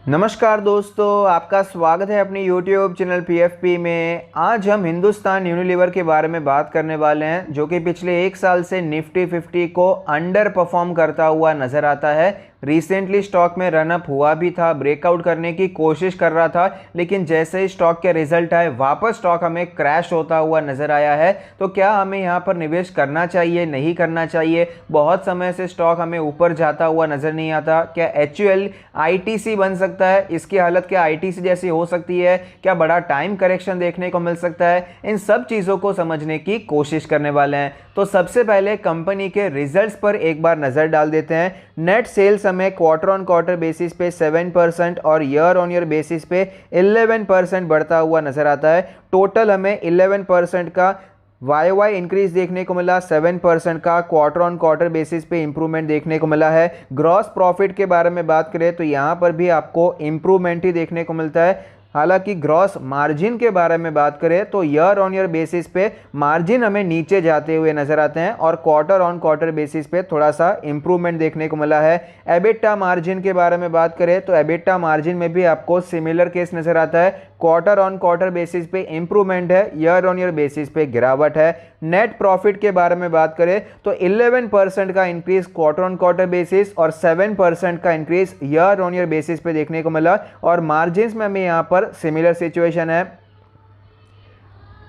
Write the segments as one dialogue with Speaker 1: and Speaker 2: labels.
Speaker 1: नमस्कार दोस्तों, आपका स्वागत है अपनी YouTube चैनल PFP में। आज हम हिंदुस्तान यूनिलीवर के बारे में बात करने वाले हैं, जो कि पिछले एक साल से निफ्टी 50 को अंडर परफॉर्म करता हुआ नज़र आता है। रिसेंटली स्टॉक में रनअप हुआ भी था, ब्रेकआउट करने की कोशिश कर रहा था, लेकिन जैसे ही स्टॉक के रिजल्ट आए वापस स्टॉक हमें क्रैश होता हुआ नज़र आया है। तो क्या हमें यहाँ पर निवेश करना चाहिए, नहीं करना चाहिए? बहुत समय से स्टॉक हमें ऊपर जाता हुआ नज़र नहीं आता। क्या HUL ITC बन सकता है? इसकी हालत क्या ITC जैसी हो सकती है? क्या बड़ा टाइम करेक्शन देखने को मिल सकता है? इन सब चीज़ों को समझने की कोशिश करने वाले हैं। तो सबसे पहले कंपनी के रिजल्ट्स पर एक बार नज़र डाल देते हैं। नेट सेल्स हमें क्वार्टर ऑन क्वार्टर बेसिस पे 7% और ईयर ऑन ईयर बेसिस पे 11% बढ़ता हुआ नज़र आता है। टोटल हमें 11% का YY इंक्रीज देखने को मिला, 7% का क्वार्टर ऑन क्वार्टर बेसिस पे इंप्रूवमेंट देखने को मिला है। ग्रॉस प्रॉफिट के बारे में बात करें तो यहाँ पर भी आपको इंप्रूवमेंट ही देखने को मिलता है। हालांकि ग्रॉस मार्जिन के बारे में बात करें तो ईयर ऑन ईयर बेसिस पे मार्जिन हमें नीचे जाते हुए नजर आते हैं और क्वार्टर ऑन क्वार्टर बेसिस पे थोड़ा सा इंप्रूवमेंट देखने को मिला है। एबिटा मार्जिन के बारे में बात करें तो एबिटा मार्जिन में भी आपको सिमिलर केस नजर आता है। क्वार्टर ऑन क्वार्टर बेसिस पे इंप्रूवमेंट है, ईयर ऑन ईयर बेसिस पे गिरावट है। नेट प्रॉफिट के बारे में बात करें तो 11% का increase quarter on quarter basis और 7% का increase year on year basis पे देखने को मिला। और मार्जिन्स में हमें यहाँ पर सिमिलर सिचुएशन है।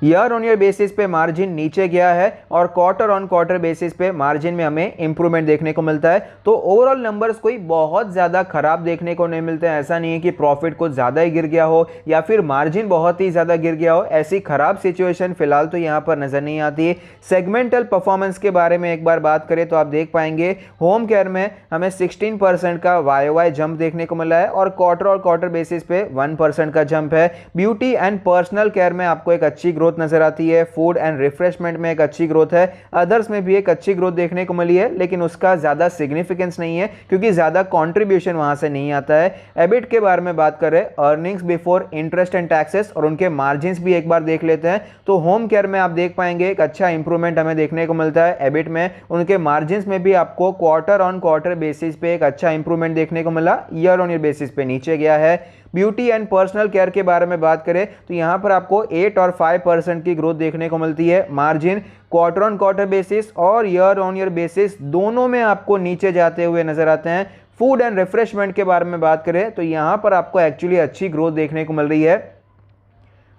Speaker 1: ईयर ऑन ईयर बेसिस पे मार्जिन नीचे गया है और क्वार्टर ऑन क्वार्टर बेसिस पे मार्जिन में हमें इंप्रूवमेंट देखने को मिलता है। तो ओवरऑल नंबर्स कोई बहुत ज़्यादा खराब देखने को नहीं मिलते हैं। ऐसा नहीं है कि प्रॉफिट कुछ ज़्यादा ही गिर गया हो या फिर मार्जिन बहुत ही ज़्यादा गिर गया हो। ऐसी खराब सिचुएशन फिलहाल तो यहाँ पर नज़र नहीं आती। सेगमेंटल परफॉर्मेंस के बारे में एक बार बात करें तो आप देख पाएंगे होम केयर में हमें 16% का YOY जंप देखने को मिला है और क्वार्टर बेसिस पे 1% का जंप है। ब्यूटी एंड पर्सनल केयर में आपको एक अच्छी ग्रोथ नजर आती है। फूड एंड रिफ्रेशमेंट में एक अच्छी ग्रोथ है। अदर्स में भी एक अच्छी ग्रोथ देखने को मिली है, लेकिन उसका ज्यादा सिग्निफिकेंस नहीं है क्योंकि ज्यादा कंट्रीब्यूशन वहां से नहीं आता है। एबिट के बारे में बात करें, earnings before interest and taxes और उनके मार्जिन्स भी एक बार देख लेते हैं तो होम केयर में आप देख पाएंगे एक अच्छा इंप्रूवमेंट हमें देखने को मिलता है। एबिट में उनके मार्जिन्स में भी आपको क्वार्टर ऑन क्वार्टर बेसिस पे एक अच्छा इंप्रूवमेंट देखने को मिला, ईयर ऑन ईयर बेसिस पे नीचे गया है। ब्यूटी एंड पर्सनल केयर के बारे में बात करें तो यहां पर आपको 8 और 5% की ग्रोथ देखने को मिलती है। Margin quarter on quarter basis और ईयर ऑन ईयर बेसिस दोनों में आपको नीचे जाते हुए नजर आते हैं। फूड एंड रिफ्रेशमेंट के बारे में बात करें तो यहां पर आपको एक्चुअली अच्छी ग्रोथ देखने को मिल रही है।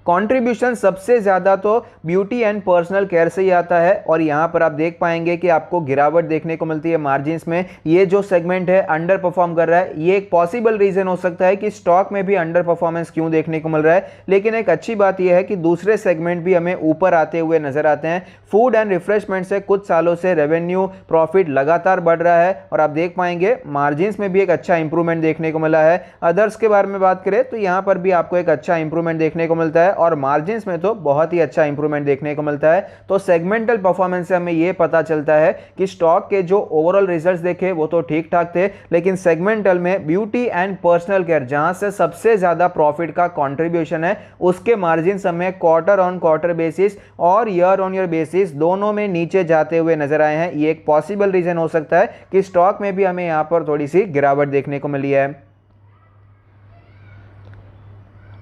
Speaker 1: कंट्रीब्यूशन सबसे ज्यादा तो ब्यूटी एंड पर्सनल केयर से ही आता है और यहां पर आप देख पाएंगे कि आपको गिरावट देखने को मिलती है मार्जिन्स में। ये जो सेगमेंट है अंडर परफॉर्म कर रहा है, ये एक पॉसिबल रीजन हो सकता है कि स्टॉक में भी अंडर परफॉर्मेंस क्यों देखने को मिल रहा है। लेकिन एक अच्छी बात यह है कि दूसरे सेगमेंट भी हमें ऊपर आते हुए नजर आते हैं। फूड एंड रिफ्रेशमेंट से कुछ सालों से रेवेन्यू प्रॉफिट लगातार बढ़ रहा है और आप देख पाएंगे मार्जिन्स में भी एक अच्छा इंप्रूवमेंट देखने को मिला है। अदर्स के बारे में बात करें तो यहां पर भी आपको एक अच्छा इंप्रूवमेंट देखने को मिलता है और मार्जिन्स में तो बहुत ही अच्छा इंप्रूवमेंट देखने को मिलता है। तो सेगमेंटल परफॉर्मेंस से हमें यह पता चलता है कि स्टॉक के जो ओवरऑल रिजल्ट्स देखे वो तो ठीक ठाक थे, लेकिन सेगमेंटल में ब्यूटी एंड पर्सनल केयर जहां से सबसे ज्यादा प्रॉफिट का कंट्रीब्यूशन है, उसके मार्जिन हमें क्वार्टर ऑन क्वार्टर बेसिस और ईयर ऑन ईयर बेसिस दोनों में नीचे जाते हुए नजर आए हैं। ये एक पॉसिबल रीजन हो सकता है कि स्टॉक में भी हमें यहां पर थोड़ी सी गिरावट देखने को मिली है।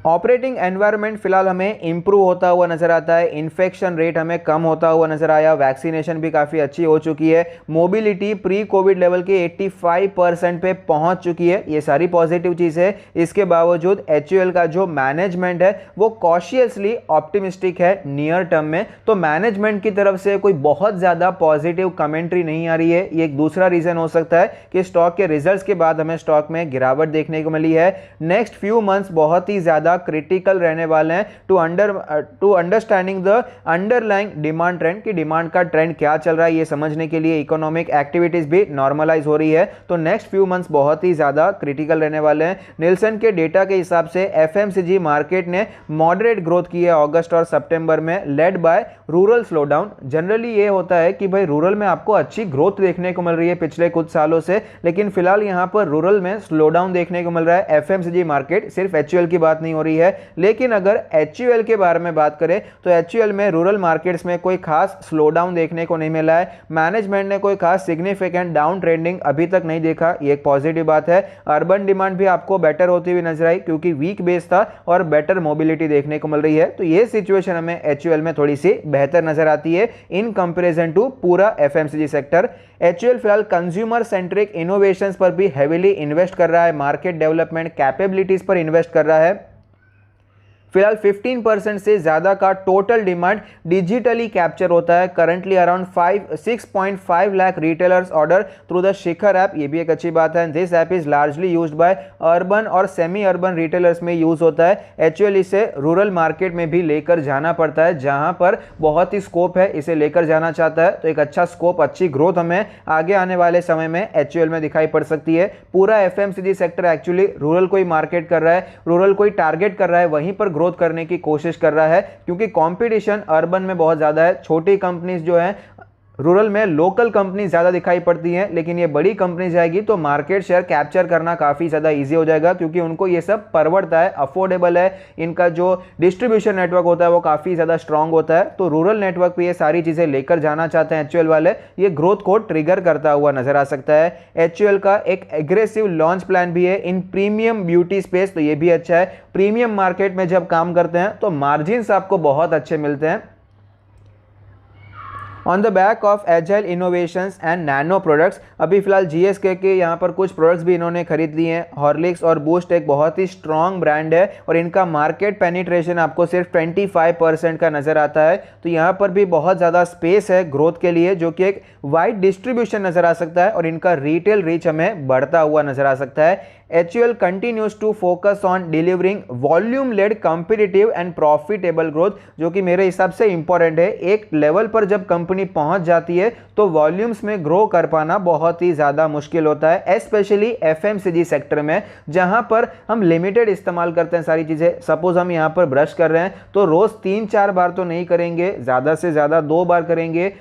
Speaker 1: ऑपरेटिंग एनवायरनमेंट फिलहाल हमें इंप्रूव होता हुआ नजर आता है। इन्फेक्शन रेट हमें कम होता हुआ नजर आया। वैक्सीनेशन भी काफ़ी अच्छी हो चुकी है। मोबिलिटी प्री कोविड लेवल के 85% पे पहुंच चुकी है। ये सारी पॉजिटिव चीज़ है। इसके बावजूद HUL का जो मैनेजमेंट है वो कॉशियसली ऑप्टिमिस्टिक है नियर टर्म में। तो मैनेजमेंट की तरफ से कोई बहुत ज़्यादा पॉजिटिव कमेंट्री नहीं आ रही है। ये एक दूसरा रीज़न हो सकता है कि स्टॉक के रिजल्ट्स के बाद हमें स्टॉक में गिरावट देखने को मिली है। नेक्स्ट फ्यू मंथ्स बहुत ही ज़्यादा क्रिटिकल रहने वाले हैं to understanding the underlying demand trend की डिमांड का ट्रेंड क्या चल रहा है ये समझने के लिए इकोनॉमिक एक्टिविटीज भी नॉर्मलाइज हो रही है। तो नेक्स्ट फ्यू मंथ्स बहुत ही ज्यादा क्रिटिकल रहने वाले हैं। निल्सन के डेटा के हिसाब से FMCG मार्केट ने मॉडरेट ग्रोथ की है अगस्त और सितंबर में, led by rural slowdown. Generally ये होता है कि भाई रूरल में आपको अच्छी ग्रोथ देखने को मिल रही है पिछले कुछ सालों से, लेकिन फिलहाल यहां पर रूरल में स्लो डाउन देखने को मिल रहा है। FMCG मार्केट, सिर्फ HUL की बात नहीं हो रही है। लेकिन अगर HUL के बारे में बात करें तो HUL में रूरल मार्केट्स में कोई खास स्लो डाउन देखने को नहीं मिला है। मैनेजमेंट ने कोई खास सिग्निफिकेंट डाउन ट्रेंडिंग अभी तक नहीं देखा, ये एक पॉजिटिव बात है। अर्बन डिमांड भी आपको बेटर होती हुई नजर आई क्योंकि वीक बेस था और बेटर मोबिलिटी देखने को मिल रही है। तो ये सिचुएशन हमें HUL में थोड़ी सी बेहतर नजर आती है इन कंपैरिजन टू पूरा FMCG सेक्टर। HUL फिलहाल कंज्यूमर सेंट्रिक इनोवेशंस पर भी हेवीली इन्वेस्ट कर रहा है, मार्केट डेवलपमेंट कैपेबिलिटीज पर इन्वेस्ट कर रहा है। फिलहाल 15% से ज्यादा का टोटल डिमांड डिजिटली कैप्चर होता है। Currently around 6.5 lakh retailers order through the Shikhar app, ये भी एक अच्छी बात है। This app is largely used by urban और सेमी अर्बन रिटेलर्स में यूज होता है। HUL इसे रूरल मार्केट में भी लेकर जाना पड़ता है जहां पर बहुत ही स्कोप है, इसे लेकर जाना चाहता है तो एक अच्छा स्कोप, अच्छी ग्रोथ हमें आगे आने वाले समय में HUL में दिखाई पड़ सकती है। पूरा FMCG सेक्टर एक्चुअली रूरल को ही मार्केट कर रहा है, रूरल को ही टारगेट कर रहा है, वहीं पर ग्रोथ करने की कोशिश कर रहा है क्योंकि कंपटीशन अर्बन में बहुत ज्यादा है। छोटी कंपनीज जो है रूरल में लोकल कंपनी ज्यादा दिखाई पड़ती हैं, लेकिन ये बड़ी कंपनी जाएगी तो मार्केट शेयर कैप्चर करना काफी ज्यादा इजी हो जाएगा क्योंकि उनको ये सब परवड़ता है, अफोर्डेबल है। इनका जो डिस्ट्रीब्यूशन नेटवर्क होता है वो काफी ज्यादा स्ट्रांग होता है। तो रूरल नेटवर्क पे ये सारी चीजें लेकर जाना चाहते हैं HUL वाले, ये ग्रोथ को ट्रिगर करता हुआ नजर आ सकता है। HUL का एक एग्रेसिव लॉन्च प्लान भी है इन प्रीमियम ब्यूटी स्पेस, तो ये भी अच्छा है। प्रीमियम मार्केट में जब काम करते हैं तो मार्जिन आपको बहुत अच्छे मिलते हैं। On the back of agile innovations and nano products, अभी फिलहाल GSK के यहाँ पर कुछ प्रोडक्ट्स भी इन्होंने खरीद लिए हैं। हॉर्लिक्स और बूस्ट एक बहुत ही स्ट्रॉन्ग ब्रांड है और इनका मार्केट पेनिट्रेशन आपको सिर्फ 25% का नजर आता है। तो यहाँ पर भी बहुत ज़्यादा स्पेस है ग्रोथ के लिए, जो कि एक वाइड डिस्ट्रीब्यूशन नजर आ सकता है और इनका रिटेल रीच हमें बढ़ता हुआ नजर आ सकता है। HUL continues to focus on delivering volume led competitive and profitable growth, जो कि मेरे हिसाब से इंपॉर्टेंट है। एक लेवल पर जब कंपनी पहुंच जाती है तो वॉल्यूम्स में ग्रो कर पाना बहुत ही ज़्यादा मुश्किल होता है, स्पेशली FMCG सेक्टर में जहां पर हम लिमिटेड इस्तेमाल करते हैं सारी चीज़ें। सपोज हम यहां पर ब्रश कर रहे हैं तो रोज़ 3-4 बार तो नहीं करेंगे, ज़्यादा से ज़्यादा 2 बार करेंगे,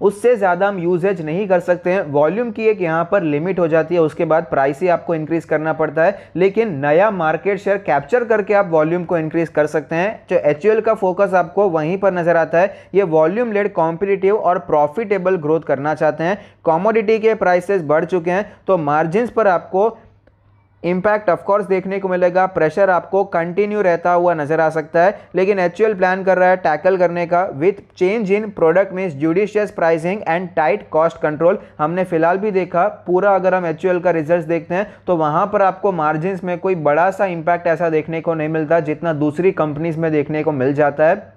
Speaker 1: उससे ज़्यादा हम यूजेज नहीं कर सकते हैं। वॉल्यूम की एक यहाँ पर लिमिट हो जाती है, उसके बाद प्राइस ही आपको इंक्रीज करना पड़ता है। लेकिन नया मार्केट शेयर कैप्चर करके आप वॉल्यूम को इंक्रीज कर सकते हैं। जो HUL का फोकस आपको वहीं पर नजर आता है, ये वॉल्यूम लेड कॉम्पिटिटिव और प्रॉफिटेबल ग्रोथ करना चाहते हैं। कमोडिटी के प्राइसेस बढ़ चुके हैं तो मार्जिन पर आपको इम्पैक्ट ऑफकोर्स देखने को मिलेगा, प्रेशर आपको कंटिन्यू रहता हुआ नजर आ सकता है। लेकिन HUL प्लान कर रहा है टैकल करने का with change in product means judicious pricing and tight cost control. हमने फिलहाल भी देखा पूरा, अगर हम HUL का रिजल्ट देखते हैं तो वहां पर आपको मार्जिन में कोई बड़ा सा इंपैक्ट ऐसा देखने को नहीं मिलता जितना दूसरी कंपनीज में देखने को मिल जाता है।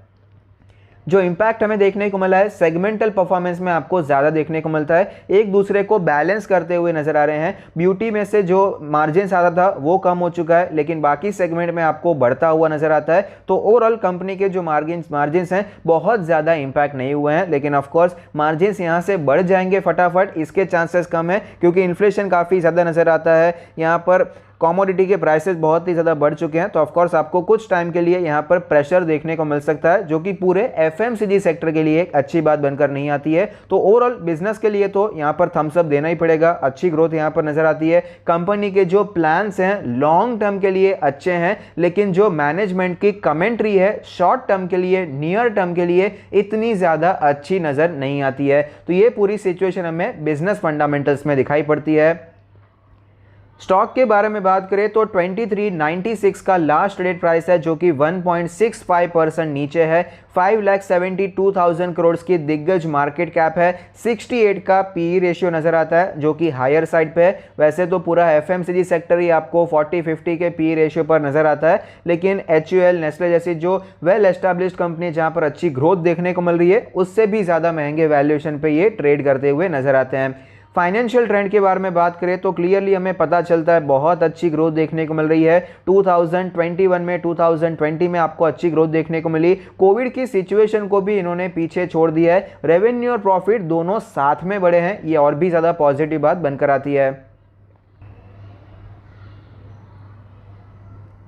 Speaker 1: जो इंपैक्ट हमें देखने को मिला है सेगमेंटल परफॉर्मेंस में आपको ज़्यादा देखने को मिलता है, एक दूसरे को बैलेंस करते हुए नजर आ रहे हैं। ब्यूटी में से जो मार्जिन आता था वो कम हो चुका है, लेकिन बाकी सेगमेंट में आपको बढ़ता हुआ नजर आता है। तो ओवरऑल कंपनी के जो मार्जिन हैं बहुत ज़्यादा इंपैक्ट नहीं हुए हैं, लेकिन ऑफकोर्स मार्जिन यहाँ से बढ़ जाएंगे फटाफट, इसके चांसेस कम है क्योंकि इन्फ्लेशन काफ़ी ज़्यादा नजर आता है। यहाँ पर कमोडिटी के प्राइसेस बहुत ही ज़्यादा बढ़ चुके हैं, तो ऑफकोर्स आपको कुछ टाइम के लिए यहाँ पर प्रेशर देखने को मिल सकता है, जो कि पूरे FMCG सेक्टर के लिए एक अच्छी बात बनकर नहीं आती है। तो ओवरऑल बिजनेस के लिए तो यहाँ पर थम्स अप देना ही पड़ेगा, अच्छी ग्रोथ यहाँ पर नजर आती है। कंपनी के जो प्लान्स हैं लॉन्ग टर्म के लिए अच्छे हैं, लेकिन जो मैनेजमेंट की कमेंट्री है शॉर्ट टर्म के लिए, नियर टर्म के लिए इतनी ज़्यादा अच्छी नज़र नहीं आती है। तो ये पूरी सिचुएशन हमें बिजनेस फंडामेंटल्स में दिखाई पड़ती है। स्टॉक के बारे में बात करें तो 2396 का लास्ट ट्रेड प्राइस है, जो कि 1.65% नीचे है। 5,72,000 करोड़ की दिग्गज मार्केट कैप है। 68 का PE रेशियो नजर आता है, जो कि हायर साइड पे है। वैसे तो पूरा FMCG सेक्टर ही आपको 40-50 के PE रेशियो पर नजर आता है, लेकिन HUL, नेस्ले जैसी जो वेल एस्टैब्लिश्ड कंपनी जहां पर अच्छी ग्रोथ देखने को मिल रही है, उससे भी ज्यादा महंगे वैल्यूएशन पे ये ट्रेड करते हुए नजर आते हैं। फाइनेंशियल ट्रेंड के बारे में बात करें तो क्लियरली हमें पता चलता है बहुत अच्छी ग्रोथ देखने को मिल रही है। 2021 में 2020 में आपको अच्छी ग्रोथ देखने को मिली। कोविड की सिचुएशन को भी इन्होंने पीछे छोड़ दिया है। रेवेन्यू और प्रॉफिट दोनों साथ में बढ़े हैं, ये और भी ज़्यादा पॉजिटिव बात बनकर आती है।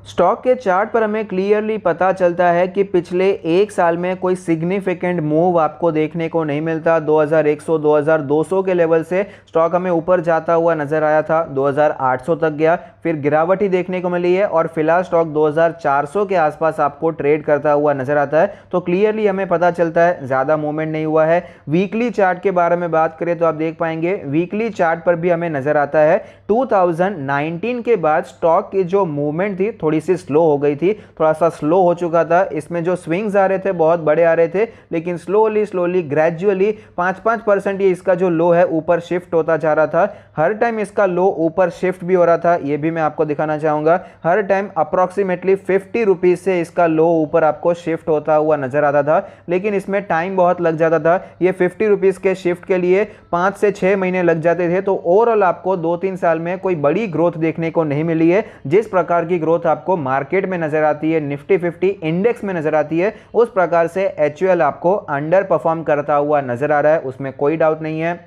Speaker 1: स्टॉक के चार्ट पर हमें क्लियरली पता चलता है कि पिछले एक साल में कोई सिग्निफिकेंट मूव आपको देखने को नहीं मिलता। 2100 2200 के लेवल से स्टॉक हमें ऊपर जाता हुआ नजर आया था, 2800 तक गया, फिर गिरावट ही देखने को मिली है और फिलहाल स्टॉक 2400 के आसपास आपको ट्रेड करता हुआ नजर आता है। तो क्लियरली हमें पता चलता है ज़्यादा मूवमेंट नहीं हुआ है। वीकली चार्ट के बारे में बात करें तो आप देख पाएंगे वीकली चार्ट पर भी हमें नजर आता है 2019 के बाद स्टॉक की जो मूवमेंट थी थोड़ी सी स्लो हो गई थी, थोड़ा सा स्लो हो चुका था। इसमें जो स्विंग्स आ रहे थे बहुत बड़े आ रहे थे, लेकिन स्लोली ग्रेजुअली 5% ये इसका जो लो है ऊपर शिफ्ट होता जा रहा था। हर टाइम इसका लो ऊपर शिफ्ट भी हो रहा था, ये भी मैं आपको दिखाना चाहूंगा। हर टाइम अप्रोक्सीमेटली 50 रुपीज से इसका लो ऊपर आपको शिफ्ट होता हुआ नजर आता था, लेकिन इसमें टाइम बहुत लग जाता था। ये 50 रुपीज के शिफ्ट के लिए 5 से 6 महीने लग जाते थे। तो ओवरऑल आपको 2-3 साल में कोई बड़ी ग्रोथ देखने को नहीं मिली है। जिस प्रकार की ग्रोथ आपको मार्केट में नजर आती है, निफ्टी 50 इंडेक्स में नजर आती है, उस प्रकार से एचयूएल आपको अंडर परफॉर्म करता हुआ नजर आ रहा है, उसमें कोई डाउट नहीं है।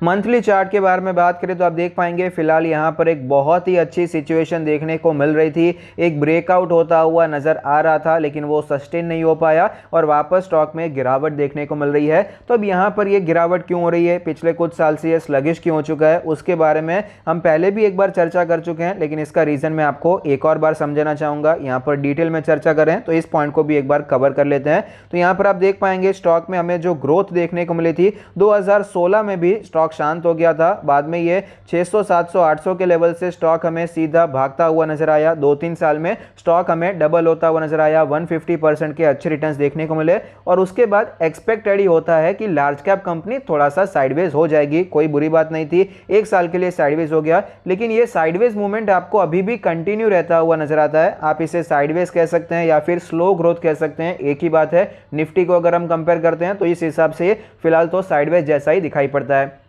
Speaker 1: मंथली चार्ट के बारे में बात करें तो आप देख पाएंगे फिलहाल यहाँ पर एक बहुत ही अच्छी सिचुएशन देखने को मिल रही थी। एक ब्रेकआउट होता हुआ नजर आ रहा था, लेकिन वो सस्टेन नहीं हो पाया और वापस स्टॉक में गिरावट देखने को मिल रही है। तो अब यहाँ पर ये गिरावट क्यों हो रही है, पिछले कुछ साल से ये स्लगिश क्यों हो चुका है, उसके बारे में हम पहले भी एक बार चर्चा कर चुके हैं, लेकिन इसका रीजन मैं आपको एक और बार समझाना चाहूंगा। यहाँ पर डिटेल में चर्चा करें तो इस पॉइंट को भी एक बार कवर कर लेते हैं। तो यहाँ पर आप देख पाएंगे स्टॉक में हमें जो ग्रोथ देखने को मिली थी 2016 में भी स्टॉक शांत हो गया था। बाद में ये 600 700 800 के लेवल से स्टॉक हमें सीधा भागता हुआ नजर आया। 2-3 साल में स्टॉक हमें डबल होता हुआ नजर आया, 150% के अच्छे रिटर्न्स देखने को मिले। और उसके बाद एक्सपेक्टेड ही होता है कि लार्ज कैप कंपनी थोड़ा सा साइडवेज हो जाएगी, कोई बुरी बात नहीं थी। एक साल के लिए साइडवेज हो गया, लेकिन ये साइडवेज मूवमेंट आपको अभी भी कंटिन्यू रहता हुआ नजर आता है। आप इसे साइडवेज कह सकते हैं या फिर स्लो ग्रोथ कह सकते हैं, एक ही बात है। निफ्टी को अगर हम कंपेयर करते हैं तो इस हिसाब से फिलहाल तो साइडवेज जैसा ही दिखाई पड़ता है।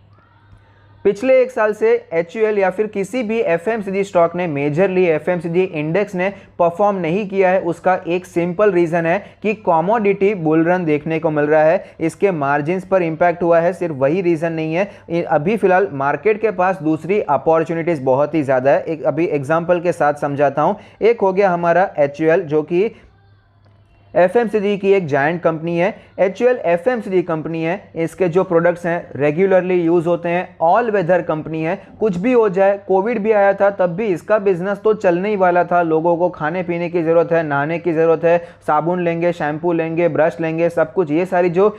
Speaker 1: पिछले एक साल से एचयूएल या फिर किसी भी एफएमसीजी स्टॉक ने, मेजरली एफएमसीजी इंडेक्स ने परफॉर्म नहीं किया है। उसका एक सिंपल रीजन है कि कमोडिटी बुल रन देखने को मिल रहा है, इसके मार्जिन्स पर इंपैक्ट हुआ है। सिर्फ वही रीजन नहीं है, अभी फिलहाल मार्केट के पास दूसरी अपॉर्चुनिटीज बहुत ही ज्यादा है। एक अभी एग्जांपल के साथ समझाता हूं। एक हो गया हमारा एचयूएल, जो कि एफएमसीजी की एक जायंट कंपनी है। एचयूएल एफएमसीजी कंपनी है, इसके जो प्रोडक्ट्स हैं रेगुलरली यूज होते हैं, ऑल वेदर कंपनी है। कुछ भी हो जाए, कोविड भी आया था तब भी इसका बिजनेस तो चलने ही वाला था। लोगों को खाने पीने की जरूरत है, नहाने की जरूरत है, साबुन लेंगे, शैम्पू लेंगे, ब्रश लेंगे, सब कुछ, ये सारी जो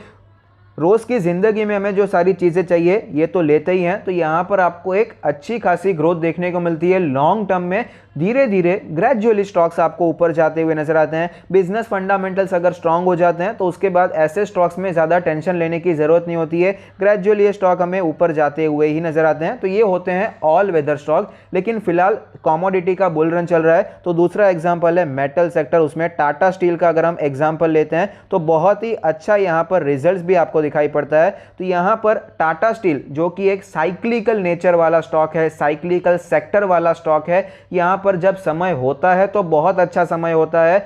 Speaker 1: रोज की जिंदगी में हमें जो सारी चीजें चाहिए ये तो लेते ही हैं। तो यहाँ पर आपको एक अच्छी खासी ग्रोथ देखने को मिलती है। लॉन्ग टर्म में धीरे धीरे ग्रेजुअली स्टॉक्स आपको ऊपर जाते हुए नजर आते हैं। बिजनेस फंडामेंटल्स अगर स्ट्रांग हो जाते हैं तो उसके बाद ऐसे स्टॉक्स में ज्यादा टेंशन लेने की जरूरत नहीं होती है। ग्रेजुअली ये स्टॉक हमें ऊपर जाते हुए ही नजर आते हैं। तो ये होते हैं ऑल वेदर स्टॉक। लेकिन फिलहाल कमोडिटी का बुल रन चल रहा है। तो दूसरा एग्जाम्पल है मेटल सेक्टर, उसमें टाटा स्टील का अगर हम एग्जाम्पल लेते हैं तो बहुत ही अच्छा यहाँ पर रिजल्ट भी आपको दिखाई पड़ता है। तो यहां पर टाटा स्टील, जो कि एक साइक्लिकल नेचर वाला स्टॉक है, साइक्लिकल सेक्टर वाला स्टॉक है, यहां पर जब समय होता है तो बहुत अच्छा समय होता है।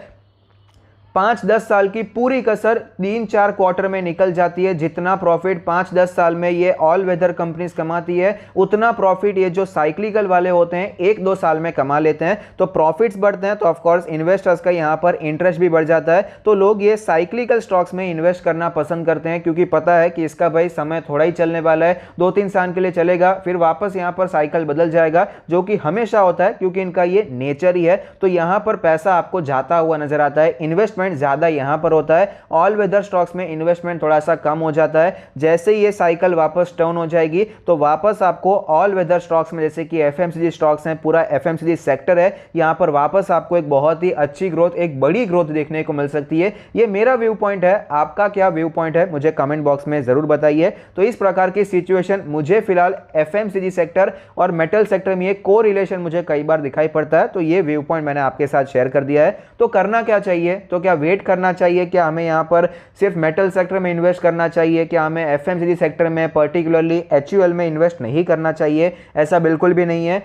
Speaker 1: 5-10 साल की पूरी कसर 3-4 क्वार्टर में निकल जाती है। जितना प्रॉफिट 5-10 साल में ये ऑल वेदर कंपनीज कमाती है, उतना प्रॉफिट ये जो साइक्लिकल वाले होते हैं 1-2 साल में कमा लेते हैं। तो प्रॉफिट्स बढ़ते हैं तो ऑफकोर्स इन्वेस्टर्स का यहाँ पर इंटरेस्ट भी बढ़ जाता है। तो लोग ये साइक्लिकल स्टॉक्स में इन्वेस्ट करना पसंद करते हैं, क्योंकि पता है कि इसका भाई समय थोड़ा ही चलने वाला है, 2-3 साल के लिए चलेगा, फिर वापस यहाँ पर साइकिल बदल जाएगा, जो कि हमेशा होता है क्योंकि इनका ये नेचर ही है। तो यहाँ पर पैसा आपको जाता हुआ नजर आता है, इन्वेस्टमेंट ज्यादा यहां पर होता है। ऑल वेदर स्टॉक्स में इन्वेस्टमेंट थोड़ा सा कम हो जाता है। जैसे ही ये साइकिल वापस टर्न हो जाएगी तो वापस आपको ऑल वेदर स्टॉक्स में, जैसे कि एफएमसीजी स्टॉक्स हैं, पूरा एफएमसीजी सेक्टर है, यहां पर वापस आपको एक बहुत ही अच्छी ग्रोथ, एक बड़ी ग्रोथ देखने को मिल सकती है। ये मेरा व्यू पॉइंट है, आपका क्या व्यू पॉइंट है मुझे कमेंट बॉक्स में जरूर बताइए। तो इस प्रकार की सिचुएशन मुझे फिलहाल एफएमसीजी सेक्टर और मेटल सेक्टर में एक को रिलेशन मुझे कई बार दिखाई पड़ता है। तो ये व्यू पॉइंट मैंने आपके साथ शेयर कर दिया है। तो करना क्या चाहिए, तो क्या वेट करना चाहिए, क्या हमें यहां पर सिर्फ मेटल सेक्टर में इन्वेस्ट करना चाहिए, क्या हमें एफएमसीजी सेक्टर में पर्टिकुलरली एचयूएल में इन्वेस्ट नहीं करना चाहिए? ऐसा बिल्कुल भी नहीं है।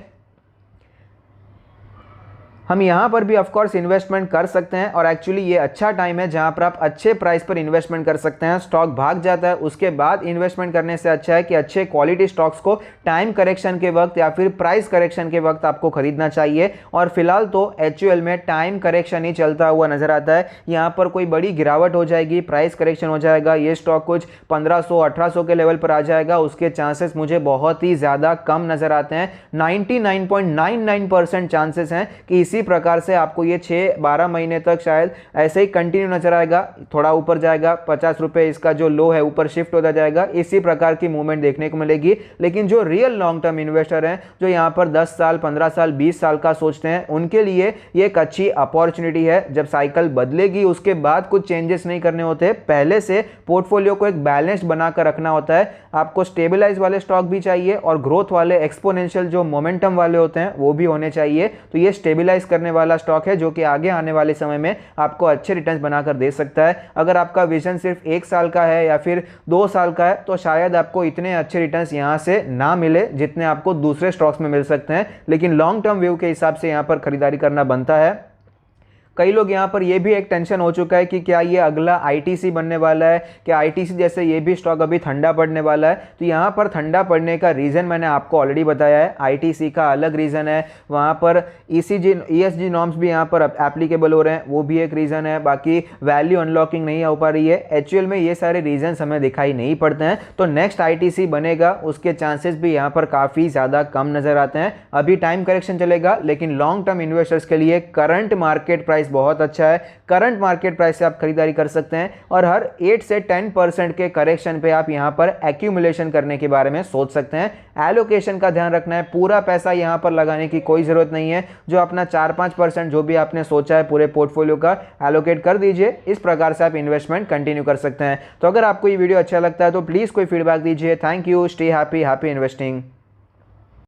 Speaker 1: हम यहाँ पर भी ऑफकोर्स इन्वेस्टमेंट कर सकते हैं और एक्चुअली ये अच्छा टाइम है जहाँ पर आप अच्छे प्राइस पर इन्वेस्टमेंट कर सकते हैं। स्टॉक भाग जाता है उसके बाद इन्वेस्टमेंट करने से अच्छा है कि अच्छे क्वालिटी स्टॉक्स को टाइम करेक्शन के वक्त या फिर प्राइस करेक्शन के वक्त आपको खरीदना चाहिए। और फिलहाल तो एचयूएल में टाइम करेक्शन ही चलता हुआ नजर आता है। यहाँ पर कोई बड़ी गिरावट हो जाएगी, प्राइस करेक्शन हो जाएगा, ये स्टॉक कुछ 1500-1800 के लेवल पर आ जाएगा, उसके चांसेस मुझे बहुत ही ज़्यादा कम नजर आते हैं। 99.99% चांसेस हैं कि इसी प्रकार से आपको ये 6-12 महीने तक शायद ऐसे ही कंटिन्यू नजर आएगा। थोड़ा ऊपर जाएगा, 50 रुपए इसका जो लो है ऊपर शिफ्ट होता जाएगा, इसी प्रकार की मूवमेंट देखने को मिलेगी। लेकिन जो रियल लॉन्ग टर्म इन्वेस्टर हैं, जो यहाँ पर 10 साल 15 साल 20 साल का सोचते हैं, उनके लिए ये एक अच्छी अपॉर्चुनिटी है। जब साइकिल बदलेगी उसके बाद कुछ चेंजेस नहीं करने होते, पहले से पोर्टफोलियो को एक बैलेंस्ड बनाकर रखना होता है। आपको स्टेबलाइज वाले स्टॉक भी चाहिए और ग्रोथ वाले एक्सपोनेंशियल जो मोमेंटम वाले होते हैं वो भी होने चाहिए। तो ये स्टेबलाइज करने वाला स्टॉक है जो कि आगे आने वाले समय में आपको अच्छे रिटर्न्स बनाकर दे सकता है। अगर आपका विजन सिर्फ 1 साल का है या फिर 2 साल का है तो शायद आपको इतने अच्छे रिटर्न्स यहां से ना मिले जितने आपको दूसरे स्टॉक्स में मिल सकते हैं। लेकिन लॉन्ग टर्म व्यू के हिसाब से यहां पर खरीदारी करना बनता है। कई लोग यहाँ पर ये भी एक टेंशन हो चुका है कि क्या ये अगला आईटीसी बनने वाला है, क्या आईटीसी जैसे ये भी स्टॉक अभी ठंडा पड़ने वाला है। तो यहाँ पर ठंडा पड़ने का रीज़न मैंने आपको ऑलरेडी बताया है। आईटीसी का अलग रीज़न है, वहाँ पर ईएसजी नॉर्म्स भी यहाँ पर एप्लीकेबल हो रहे हैं, वो भी एक रीज़न है। बाकी वैल्यू अनलॉकिंग नहीं हो पा रही है। एचयूएल में ये सारे रीजन हमें दिखाई नहीं पड़ते हैं। तो नेक्स्ट आईटीसी बनेगा उसके चांसेस भी यहाँ पर काफ़ी ज़्यादा कम नज़र आते हैं। अभी टाइम करेक्शन चलेगा, लेकिन लॉन्ग टर्म इन्वेस्टर्स के लिए करंट मार्केट प्राइस बहुत अच्छा है। करंट मार्केट प्राइस से आप खरीदारी कर सकते हैं और हर 8 से 10% के करेक्शन पे आप यहां पर एक्यूमुलेशन करने के बारे में सोच सकते हैं। एलोकेशन का ध्यान रखना है, पूरा पैसा यहां पर लगाने की कोई जरूरत नहीं है। जो अपना 4-5% जो भी आपने सोचा है पूरे पोर्टफोलियो का एलोकेट कर दीजिए। इस प्रकार से आप इन्वेस्टमेंट कंटिन्यू कर सकते हैं। तो अगर आपको ये वीडियो अच्छा लगता है तो प्लीज कोई फीडबैक दीजिए। Thank you, stay happy, happy investing.